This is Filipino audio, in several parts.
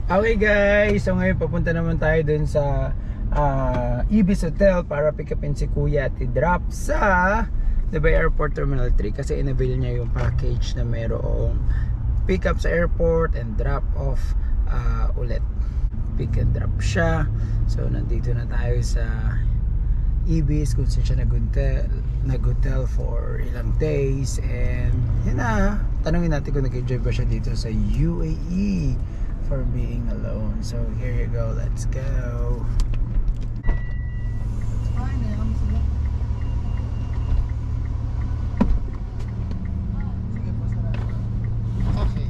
Okay guys, so ngayon papunta naman tayo dun sa Ibis Hotel para pick upin si Kuya at i-drop sa Dubai Airport Terminal 3 kasi in-avail niya yung package na mayroong pick up sa airport and drop off ulit. Pick and drop siya. So nandito na tayo sa Ibis kung saan siya nag-hotel for ilang days, and yun na, tanungin natin kung nag-enjoy ba siya dito sa UAE for being alone. So here you go, let's go. Okay.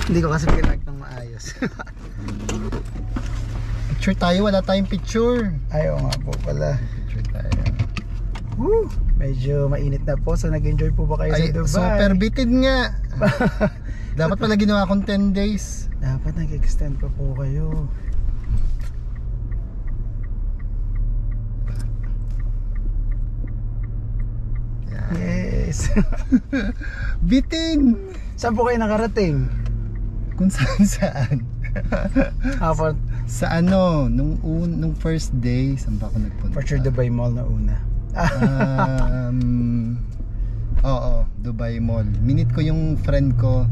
Hindi ko kasi pinag ng maayos. Picture tayo, wala tayong picture. Ayaw nga po pala. Picture tayo. Woo! Medyo mainit na po. So nag-enjoy po ba kayo sa Dubai? Super bitin nga. Dapat pala ginawa akong 10 days. Dapat nag-extend pa po kayo. Yes. Bitin. Saan po kayo nakarating? Kung saan. Sa ano, nung first day, saan ba ako nagpunta? For sure Dubai Mall na una. Oo, Dubai Mall. Minute ko yung friend ko,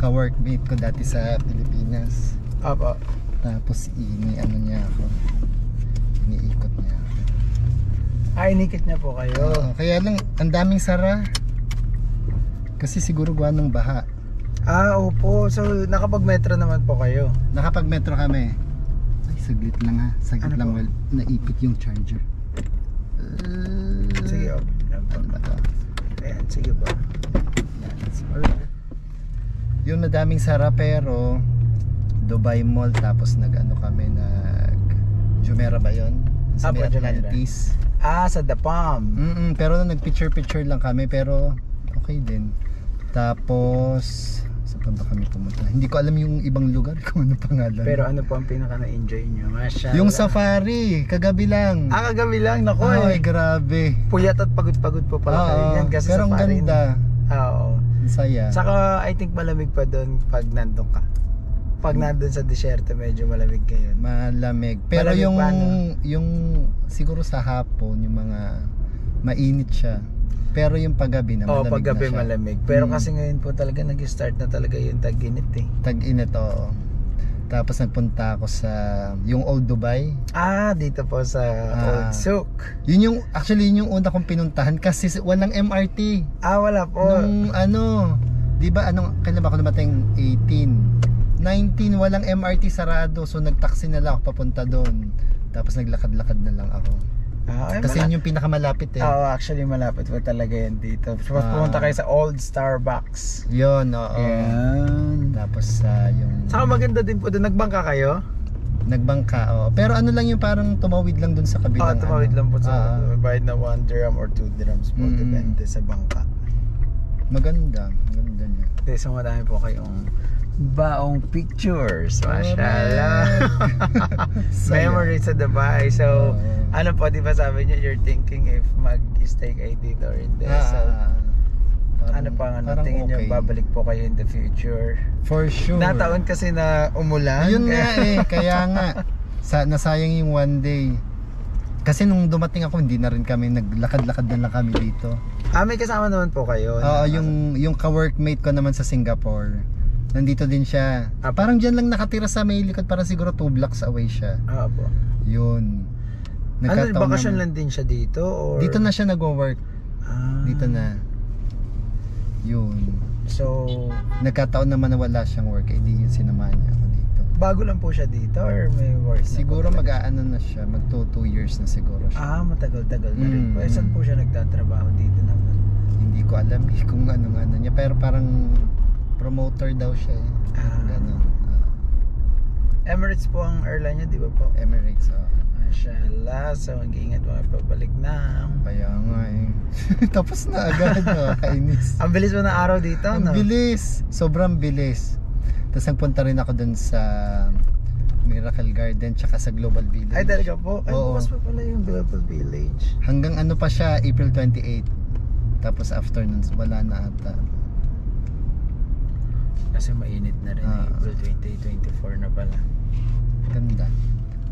ka-workmate ko dati sa Pilipinas. Opo. Tapos ano niya ako. Iniikot niya ako. Inikit niya po kayo. Kaya lang, ang daming sara. Kasi siguro gawa ng baha. Opo. So nakapag-metro naman po kayo? Nakapag-metro kami. Ay, saglit lang ha. Saglit ano lang, po? well, naipit yung charger. Sige, Ano ba to? ayan, sige po. Yung madaming sara, pero Dubai Mall, tapos nag-ano kami, Jumeirah ba yun? Sa may Jumeirah. Atlantis. Sa The Palm. Pero nag-picture lang kami, pero okay din. Tapos saan ba kami pumunta? Hindi ko alam yung ibang lugar kung ano pangalan. Pero ano po ang pinaka na-enjoy nyo? Mashallah. Yung safari, kagabi lang. Kagabi lang, naku Ay, grabe. Puyat at pagod-pagod po pala kayo yan kasi pero ang safari. ganda. Oo. Ang saya. Saka I think malamig pa doon pag nandun ka. Pag nandun sa desierto, medyo malamig kayo. Malamig. Pero Malamig yung pa, no? yung siguro sa hapon, yung mga mainit siya. Pero yung paggabi na malamig paggabi na siya. malamig. Pero kasi ngayon po talaga nag-start na talaga yung tag-init eh. Tag-init, oo. Tapos nagpunta ako sa yung Old Dubai. Dito po sa Old Souk. Yun yung una kong pinuntahan kasi walang MRT. Wala po. Nung di ba kailan ba ako dumating? 18. 19, walang MRT, sarado. So nagtaxi na lang ako papunta doon. Tapos naglakad-lakad na lang ako. Kasi yun yung pinakamalapit eh. Actually malapit po talaga yan dito. Pumunta kayo sa Old Starbucks. Yun, oo. Yan. Tapos yung Saka maganda din po doon. Nagbangka kayo? nagbangka, oo. Pero ano lang yung parang tumawid lang doon sa kabilang. Tumawid lang po sa bayad na 1 dirham or 2 dirhams po. Depende sa bangka. Maganda niya. So madami po kayong baong pictures. Mashallah. Memories sa Dubai. So ano po, di ba sabi niyo you're thinking if mag-stay kayo dito or hindi. So ano pa nga tingin niyo babalik po kayo in the future? For sure. Nataon kasi na umulan. Yun nga kaya nga nasayang yung 1 day. Kasi nung dumating ako, hindi na rin kami naglakad-lakad na lang kami dito. May kasama naman po kayo. Oo, yung ka-workmate ko naman sa Singapore. Nandito din siya. Parang dyan lang nakatira sa may likod, parang siguro 2 blocks away siya. Po. Yun. Bakasyon lang din siya dito? Or? Dito na siya nagwo-work. Dito na. Yun. So nagkataon naman na wala siyang work, di yun sinamahan niya ako dito. Bago lang po siya dito or may work? Siguro mag-aano na siya, mag 2 years na siguro siya. Matagal-tagal na rin po. Saan po siya nagtatrabaho dito naman? Hindi ko alam kung anong ano niya, pero parang promoter daw siya eh. Ganun. Emirates po ang airline niya, di ba po? Emirates, Mashallah. So mag-iingat mga pabalik na. Kaya nga eh. Tapos na agad, kainis. Ang bilis mo na araw dito, Ang bilis. Sobrang bilis. Tapos nagpunta rin ako dun sa Miracle Garden tsaka sa Global Village. Ay talaga po? Ay Oo. bukas pa pala yung Global Village. Hanggang ano pa siya, April 28. Tapos after nun, wala na ata. Kasi mainit na rin April 2024 na pala. Ganda.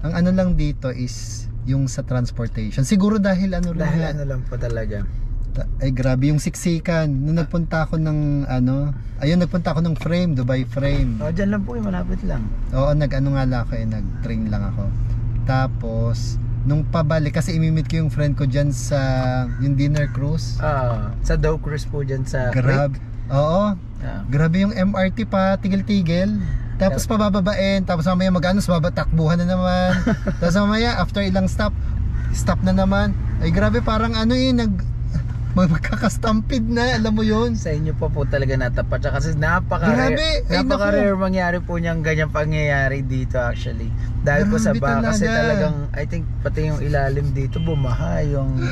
Ang ano lang dito is yung sa transportation. Siguro dahil ano rin. Dahil ano lang po talaga. Ay grabe yung siksikan. Nung nagpunta ako ng ano, ayun nagpunta ako ng Frame, Dubai Frame. Oh, dyan lang po yung malapit lang. Oo, nag-ano nga lang ako nag-train lang ako. Tapos nung pabalik kasi imimit ko yung friend ko diyan sa yung dinner cruise. Sa Dow Cruise po dyan sa Grabe. Oo. Grabe yung MRT pa, tigil-tigil. Tapos pabababain, tapos mamaya mag-ano, babatakbuhan na naman. Tapos mamaya after ilang stop na naman. Ay grabe, parang ano magkakastampid na, alam mo yun. Sa inyo po talaga natapat siya kasi napaka-rare mangyari po niyang ganyang pangyayari dito actually. Dahil po sa kasi talagang I think pati yung ilalim dito bumaha yung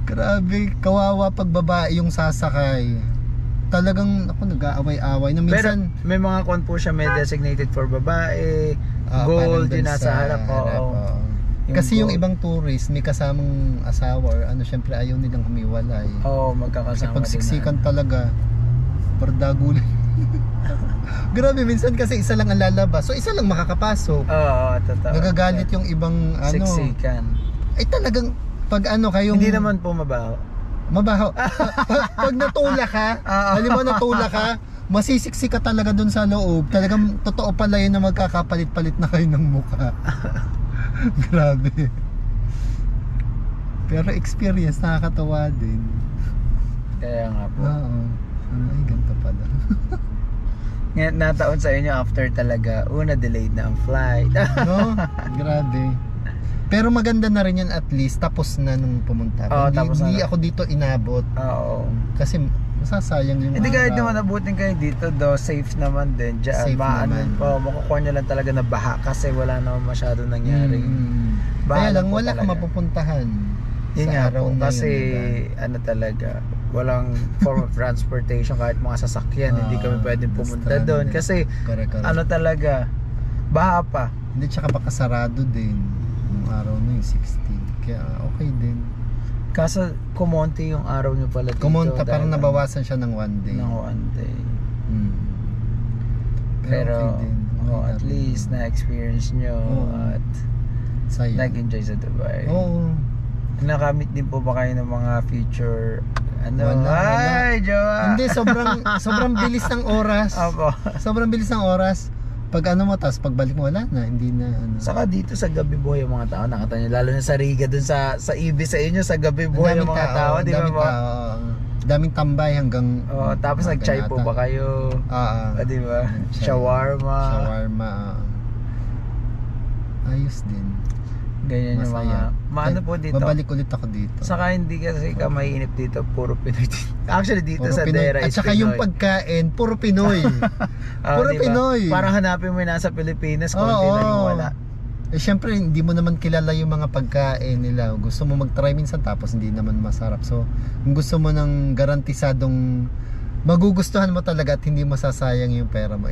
grabe, kawawa pag babae yung sasakay. Talagang ako nag-aaway-away na minsan. Pero may mga kon po siya, may designated for babae, gold din nasa harap. Kasi yung ibang tourist may kasamang asawa or ano, syempre ayaw nilang humiwalay. Magkakasama. Kasi pagsiksikan talaga pardagulan. Grabe, minsan kasi isa lang ang lalabas, so isa lang makakapasok. Totoo. Nagagalit yung ibang ano. Siksikan. Ay talagang pag ano kayong hindi naman po mabaho. Pag natula ka, halimbawa natula ka, masisiksik ka talaga dun sa loob. Talagang totoo pala yun na magkakapalit-palit na kayo ng mukha. Grabe. Pero experience, nakakatawa din. Kaya nga po. Oo. Ay, ganito pala. Ngayon, nataon sa inyo after talaga, delayed na ang flight. No? Grabe. Pero maganda na rin yan, at least tapos na nung pumunta. Hindi ako dito inabot. Kasi masasayang yung hindi kahit naman abutin kayo dito, safe naman din. Safe naman. Makukuha nyo lang talaga na baha kasi wala naman masyado nangyari. Kaya lang wala ka mapupuntahan. Yun nga po, kasi ano talaga, walang form of transportation kahit mga sasakyan, hindi kami pwedeng pumunta doon kasi ano talaga, baha pa. Hindi, tsaka baka sarado din yung araw na yung 16, kaya okay din. Kaso kumonti yung araw nyo pala dito. Kumonta, parang nabawasan siya ng 1 day. Pero okay din. At least na-experience nyo at nag-enjoy sa Dubai. Nakamit din po ba kayo ng mga future Wala. Hindi, sobrang bilis ng oras. Sobrang bilis ng oras. Pag ano mo, tapos pagbalik mo, wala na, hindi na ano. Saka dito sa gabi buhay yung mga tao, nakita nyo, lalo na sa Riga dun sa Ibis sa inyo, sa gabi buhay yung mga tao, di ba ba? Daming tambay hanggang tapos nag-chai po ba kayo? Di ba? Shawarma. Ayos din. Ganyan yung mga maano po dito. Babalik ulit ako dito. Saka hindi kasi ka mainit dito, puro Pinoy. Actually dito puro sa Pinoy. Dera is At saka Pinoy. yung pagkain, puro Pinoy. Puro diba? Pinoy. Parang hanapin mo yung nasa Pilipinas, konti na yung wala. Syempre hindi mo naman kilala yung mga pagkain nila. Gusto mo mag-try minsan tapos hindi naman masarap. So kung gusto mo ng garantisadong magugustuhan mo talaga at hindi masasayang yung pera mo,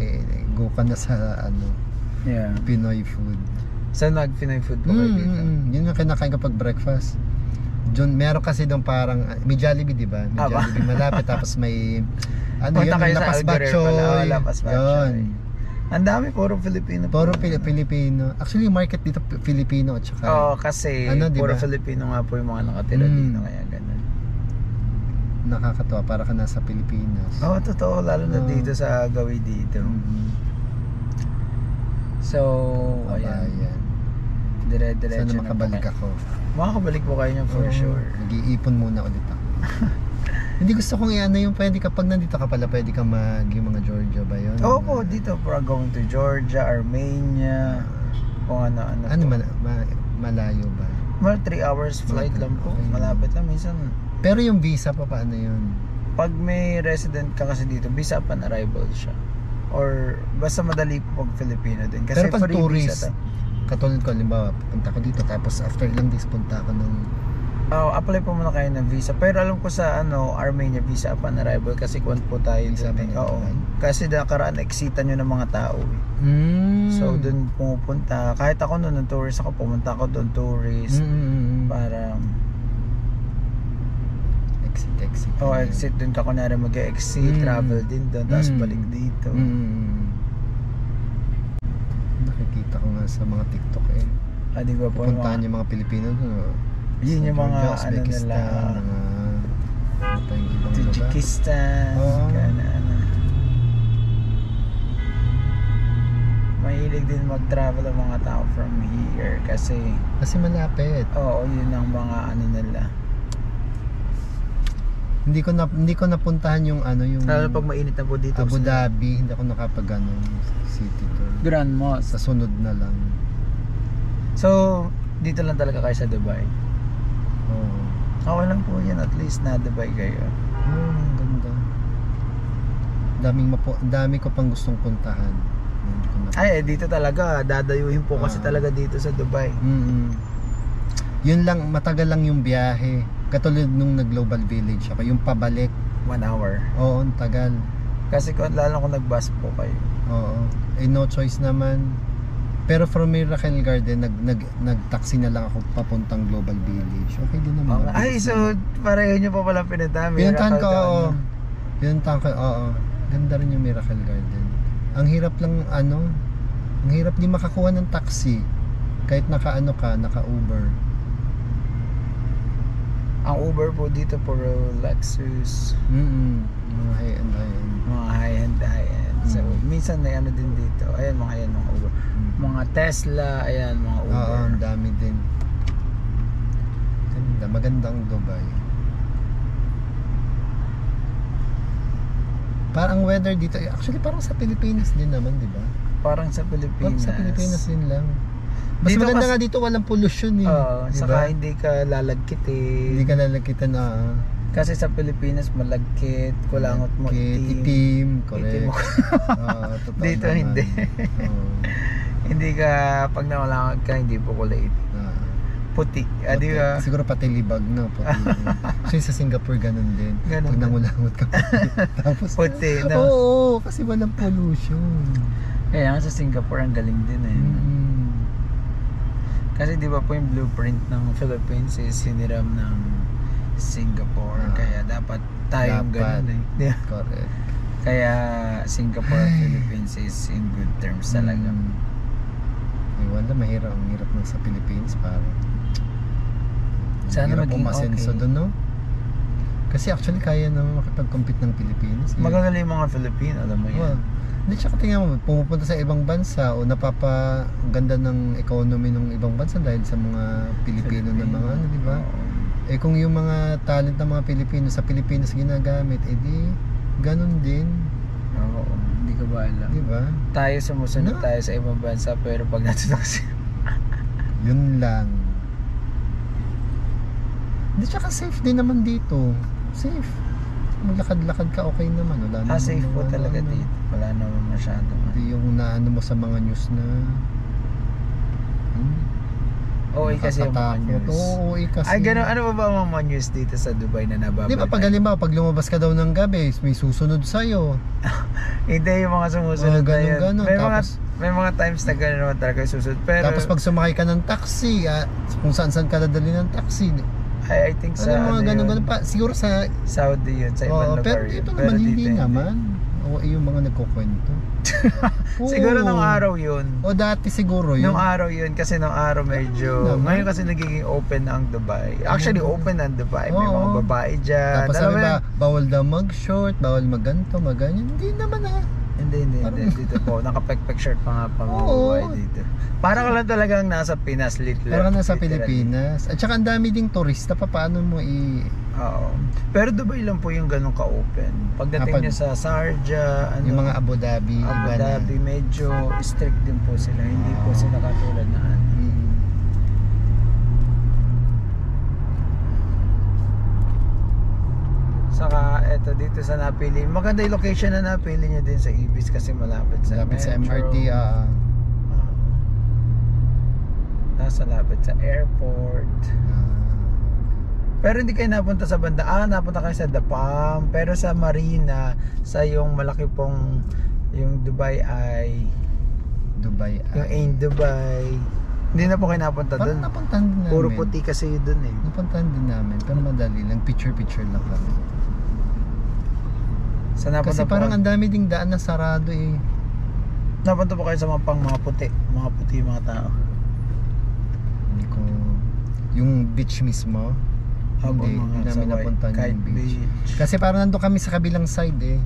go ka na sa Pinoy food. Saan nag-Pinoy food po kayo dito? Yun yung kinakain kapag breakfast. Meron kasi doon parang may Jollibee, di ba? May Jollibee malapit, tapos may Lapas Batchoy. Yun. Ang dami, puro Filipino. Puro Filipino. Actually, market dito Filipino at saka kasi diba? Puro Filipino nga po yung mga nakatira dito, kaya ganun. Nakakatuwa, para ka nasa Pilipinas. Totoo, lalo na dito sa Gawi dito. So, ayan. Dire-diretso sana makabalik ako. Makakabalik po kayo niya for sure. Nag-iipon muna ulit ako. Hindi gusto kong yung pwede kapag nandito ka pala, pwede ka yung mga Georgia ba yun? Po, dito for going to Georgia, Armenia, kung ano-ano. Malayo ba? Mga 3 hours flight lang po, malapit lang minsan. Pero yung visa pa, paano yun? Pag may resident ka kasi dito, visa upon arrival siya. Or basta madali po pag Filipino din. Kasi pero pag tourist, katulad ko, halimbawa, punta ko dito, tapos after ilang days punta ako ng Apply po muna kayo ng visa. Pero alam ko sa Armenia visa upon arrival kasi kung po tayo Visa dun, upon Oo. arrival. Kasi nakaraan exitan nyo ng mga tao eh. So doon pumupunta. Kahit ako noon tourist ako, pumunta ako doon tourist para exit. exit doon ka kunwari mag-exit, travel din doon, tapos balik dito. Nakikita ko nga sa mga TikTok eh. Di ba po? Pupuntahan yung mga Pilipino doon. Yun yung mga Georgia, Uzbekistan, nila. ano tayong ibang lugar. Tajikistan, Mahilig din mag-travel ang mga tao from here kasi malapit. yun ang mga nila. Hindi ko napuntahan yung Lalo pag mainit na po dito. Abu Dhabi, hindi ako nakapag city tour. Grand Mosque. Sa sunod na lang. So, dito lang talaga kayo sa Dubai. Oo. Okay lang po yan, at least na Dubai kayo. Ang ganda. Dami ko pang gustong puntahan. Hindi ko dito talaga dadayuhin po kasi talaga dito sa Dubai. Yun lang, matagal lang yung biyahe. Katulad nung nag-Global Village ako, yung pabalik 1 hour. Oo, ang tagal. Kasi lalo kung nag-bus po kayo. Oo. No choice naman. Pero from Miracle Garden, nag-taxi na lang ako papuntang Global Village. Okay din naman. So pareho nyo pa pala pinuntahan. Pinuntahan ko, oo. Ganda rin yung Miracle Garden. Ang hirap lang, ang hirap din makakuha ng taxi. Kahit naka-Uber. Ang Uber po dito puro Lexus. Mga high-end. Mga high-end. So, minsan may din dito. Ayan, mga Uber. Mga Tesla, ayan, mga Uber. Oo, ang dami din. Magandang Dubai. Parang weather dito, actually parang sa Pilipinas din naman, di ba? Parang sa Pilipinas. Sa Pilipinas din lang. Mas dito maganda nga dito, walang pollution eh. Saka hindi ka lalagkit eh. Hindi ka lalagkitan na. Kasi sa Pilipinas malagkit, kulangot mo itim. Correct. Dito naman. hindi. Hindi ka, pag nawalangan ka, hindi po kulay itim. Puti. Di ba? Siguro pati libag na puti. Kasi sa Singapore ganun din. Pag nangulangot ka tapos puti. Oo, kasi walang pollution. Kaya sa Singapore ang galing din eh. Kasi di ba po yung blueprint ng Philippines is hiniram ng Singapore. Kaya dapat tayong ganun eh. Correct. Kaya Singapore at Philippines is in good terms talaga. Wala, mahirap. Ang hirap ng sa Philippines parang sana maging umasenso doon, no? Kasi actually kaya naman makipag-compete ng Pilipinas. Magagaling mga Filipino, alam mo yan. Hindi, tsaka tingnan mo, pumupunta sa ibang bansa o napapaganda ng economy ng ibang bansa dahil sa mga Pilipino na mga di ba? Kung yung mga talent ng mga Pilipino sa Pilipinas ginagamit, di ganun din. Oo, hindi ko ba alam. Di ba? Tayo sumusunod tayo sa ibang bansa pero pag natutok yun lang. Hindi, tsaka safe din naman dito. Safe. Maglakad-lakad ka, okay naman. Wala naman safe po talaga dito. Wala naman masyado. Hindi yung naano mo sa mga news na kasi yung mga news. Kasi. Ay, gano'n. Ano ba ang mga news dito sa Dubai na nababalitaan? Di ba pag halimbawa, pag lumabas ka daw ng gabi, may susunod sa'yo. Hindi yung mga sumusunod na yun. Ganun. May mga times na gano'n naman talaga susunod. Pero, tapos pag sumakay ka ng taxi, kung saan-saan ka dadali ng taxi, I think sa mga ganun pa. Siguro sa Saudi yun, sa ibang lugar pero yun. ito naman hindi naman. Yung mga nagkukwento. Siguro nung araw yun. Dati siguro yun. Nung araw yun, kasi nung araw medyo ngayon kasi nagiging open na ang Dubai. Actually open na ang Dubai. May mga babae dyan. Tapos sabi ba, bawal daw mag-short, bawal mag-ganto, mag-ganyan. Hindi naman Hindi. Dito po, nakapekpek shirt pa nga pamamabuhay dito. Parang ka lang talagang nasa Pinas, parang nasa Pilipinas. At saka ang dami ding turista, paano mo Oo. Pero Dubai lang po yung ganun ka-open. Pagdating nyo sa Sharjah, yung mga Abu Dhabi, medyo strict din po sila. Hindi po sila katulad na Saka eto dito sa napili. Maganda yung location na napili nyo din sa Ibis kasi malapit sa MRT. Nasa lapit sa airport. Pero hindi kayo napunta sa banda. Napunta kayo sa Dapam. Pero sa Marina, sa yung malaki pong yung Dubai Eye, yung Ain Dubai. Hindi na po kayo napunta doon. Parang napuntahan din namin. Puro puti kasi yun doon eh. Napuntahan din namin, pero madali lang. Picture lang kami. Sa napunta Kasi po parang kayo- ang dami ding daan na sarado eh. napunta po kayo sa mga puti. Mga puti yung mga tao. Hindi ko... Yung beach mismo, hindi namin napuntahan Kite yung beach. Beach. Kasi parang nandun kami sa kabilang side eh.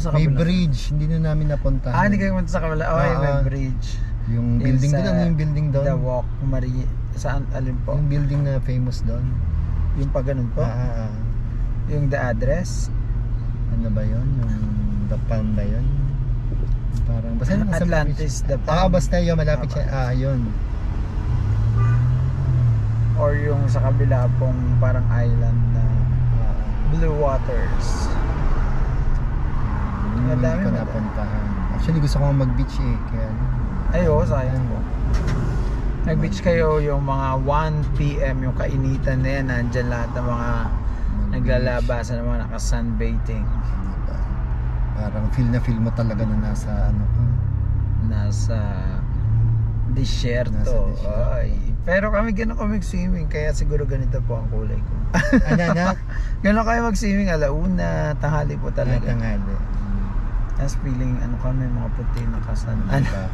Sa May kabila. bridge, hindi na namin napuntahan. Hindi kayo pumunta sa kabila. May bridge. Yung Yung building sa doon, ano yung building doon? The Walk, Saan, alin po? Yung building na famous doon. Yung pa ganun po? Yung the address? Ano ba yun? Yung The Palm ba yun? Parang, basta nasa Atlantis, beach. The Palm. Basta yun, malapit siya. Yun. Or yung sa kabila pong parang island na Blue Waters. Hindi Madami, ko madami. napuntahan. Actually, gusto ko mag-beach eh. Kaya, Ay, sayang po. Nag-beach kayo yung mga 1 PM, yung kainitan na yan. Nandyan lahat ng mga naglalabasan ng mga naka-sunbathing. diba? Parang feel mo talaga na nasa ano ka. Nasa disyerto. Nasa disyerto. Ay. Pero kami gano'n kami mag-swimming, kaya siguro ganito po ang kulay ko. Ano? Gano'n kayo mag-swimming, alauna, tanghali po talaga. Tanghali. Tapos feeling mga puti na kasan. Diba?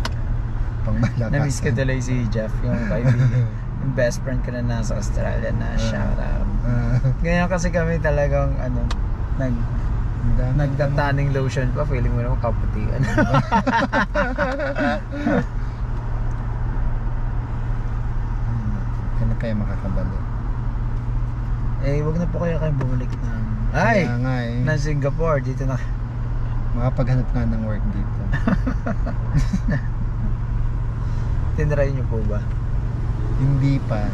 Pangmalakas. Na-miss ko tuloy si Jeff, yung kaibigan. Yung best friend ko na nasa Australia na shout out. Ganyan kasi kami talagang nagtataning lotion pa, feeling mo naman kaputian. Kailan kaya makakabalik? Wag na po kayo bumalik ng Kaya nga eh. ng Singapore, dito na. Makapaghanap nga ng work dito. Tinry nyo po ba? Hindi pa.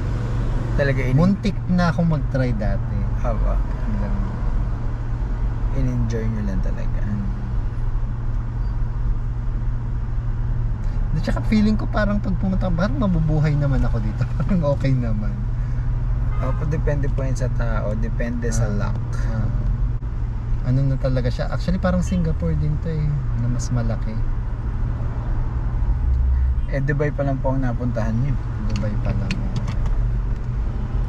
Talaga Muntik na akong mag-try dati. Haba. Lang. In-enjoy nyo lang talaga. At saka feeling ko parang pag pumunta, parang mabubuhay naman ako dito. Parang okay naman. Depende po yun sa tao, depende sa luck. Ano na talaga siya? Actually parang Singapore din to eh, na mas malaki. Dubai pa lang po ang napuntahan nyo. Dubai pa lang.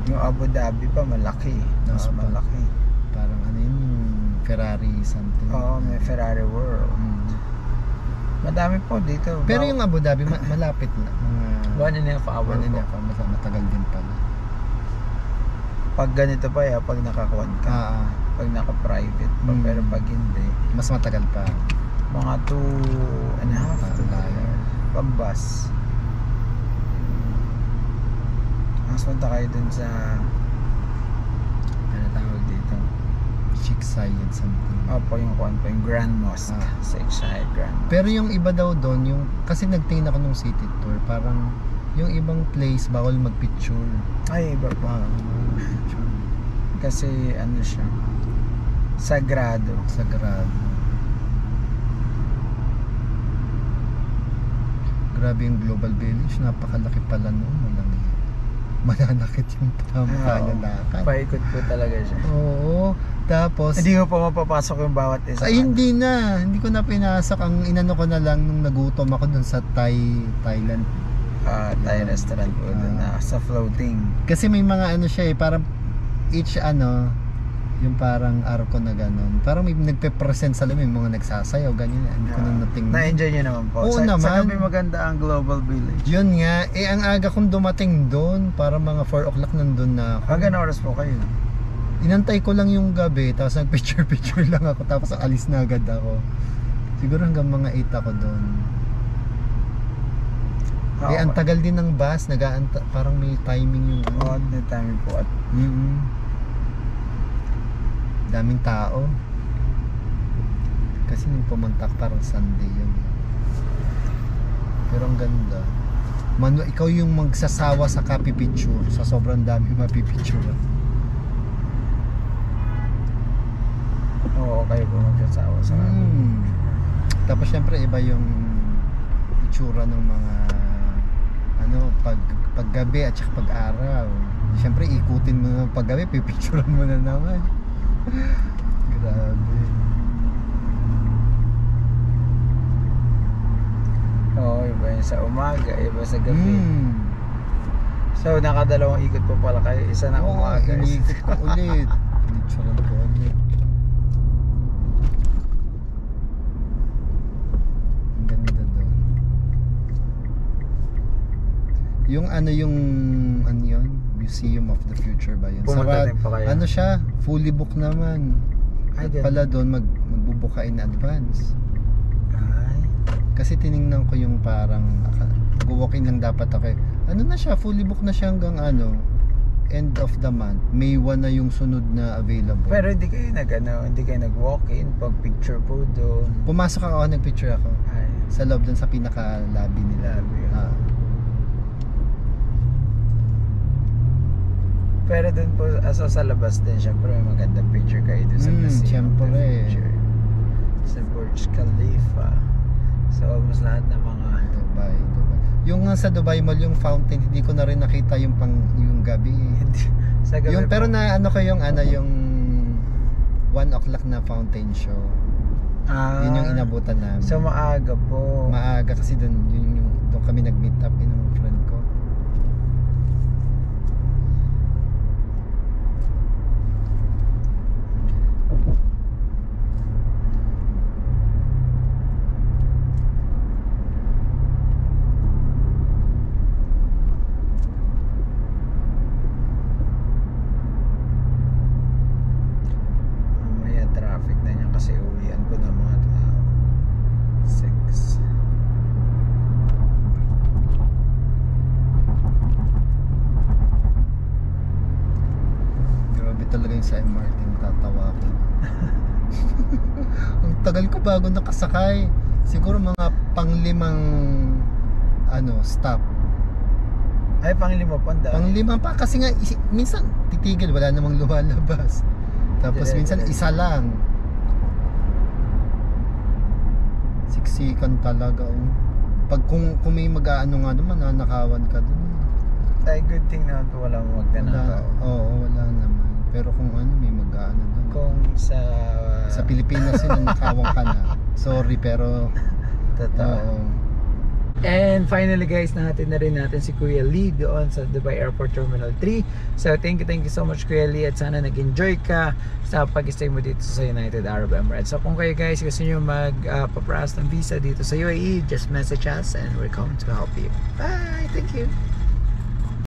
Yung Abu Dhabi pa malaki. Mas malaki. Parang ano yun, yung Ferrari something. May Ferrari World. Madami po dito. Pero yung Abu Dhabi malapit na. 1.5 hour po. Matagal din pala. Pag ganito pa pag nakakuan ka. Pag naka-private pa. Pero pag hindi, mas matagal pa. mga 2.5 pag bus. Mas punta kayo dun sa ano tawag dito? Sheikh Zayed something. Yung Grand Mosque. Sheikh Zayed Grand Mosque. Pero yung iba daw doon, yung kasi nagtingin ako nung city tour, parang yung ibang place bawal magpicture. Ay, iba pa. Kasi ano siya, sagrado. Grabe yung Global Village, napakalaki pala noon. Mananakit yung kaya lakad. Paikot po talaga siya. Oo. Tapos Hindi mo pa mapapasok yung bawat isa. hindi ko na pinasok. Ang inano ko na lang nung nagutom ako dun sa Thailand. Thai restaurant po doon na sa floating. Kasi may mga ano siya parang each yung parang arko na gano'n. Parang may nagpe-present sa may mga nagsasayaw, ganyan. Hindi ko na natingnan. Na-enjoy nyo naman po? Oo Sa naman. gabi maganda ang Global Village. Yun nga, ang aga kong dumating doon, para mga 4 o'clock nandun na ako. Hanggang oras po kayo? Inantay ko lang yung gabi, tapos nagpicture lang ako, tapos alis na agad ako. Siguro hanggang mga 8 ako doon. Ang tagal din ng bus, parang may timing yung may timing po at daming tao. Kasi nung pumuntak parang Sunday yun. Pero ang ganda. Ikaw yung magsasawa sa copy picture, sa sobrang dami mapipicture. Kayo po magsasawa sa Tapos syempre iba yung itsura ng mga paggabi at saka pag-araw. Siyempre ikutin mo naman paggabi, pipicturean mo na naman. Grabe. Oo, iba yun sa umaga, iba sa gabi. So nakadalawang ikot po pala kayo, isa na umaga. Iniikot ko ulit. Picturean ko ulit. Ang ganda doon. Yung ano yun? Museum of the Future ba yun? Pumunta din pa kayo? Ano siya? Fully book naman. Ay, At pala doon magbubuka in advance. Ay. Kasi tiningnan ko yung parang walk-in lang dapat ako. Ano na siya? Fully book na siya hanggang end of the month. May 1 na yung sunod na available. Pero hindi kayo nag-walk-in pag picture po doon. Pumasok ako, nagpicture ako. Ay. Sa loob doon sa pinaka-lobby nila. Pero doon po, sa labas din, syempre may magandang picture kayo doon sa museum. Syempre. Sa Burj Khalifa. So almost lahat ng mga Dubai. Yung sa Dubai Mall, yung fountain, hindi ko na rin nakita yung gabi. sa gabi Yung, pero po. na ano ko yung 1 o'clock na fountain show. Yun yung inabutan namin. So maaga po. Maaga kasi doon kami nag-meet up yung friend ko. Mamaya traffic na niyan kasi uwian po ng mga tao. 6. Grabe talaga yung sa MRT, tatawa ako. Ang tagal ko bago nakasakay. Siguro mga pang-5 stop. Ay, pang-5 po, ang dami. Pang-5 pa kasi nga minsan titigil, wala namang lumalabas. Tapos minsan isa lang. Siksikan talaga. Pag kung may mag-aano nga naman, nanakawan ka dun. Ay, good thing naman po walang magnanakaw. Wala naman. Pero kung may mag-aano dun. Kung sa Pilipinas yun, nanakawan ka na. Sorry, pero totoo. And finally guys, natin na rin natin si Kuya Lee doon sa Dubai Airport Terminal 3. So thank you so much Kuya Lee, at sana nag-enjoy ka sa pag-stay mo dito sa United Arab Emirates. So kung kayo guys gusto nyo mag-paparas ng visa dito sa UAE, just message us and we're going to help you. Bye! Thank you!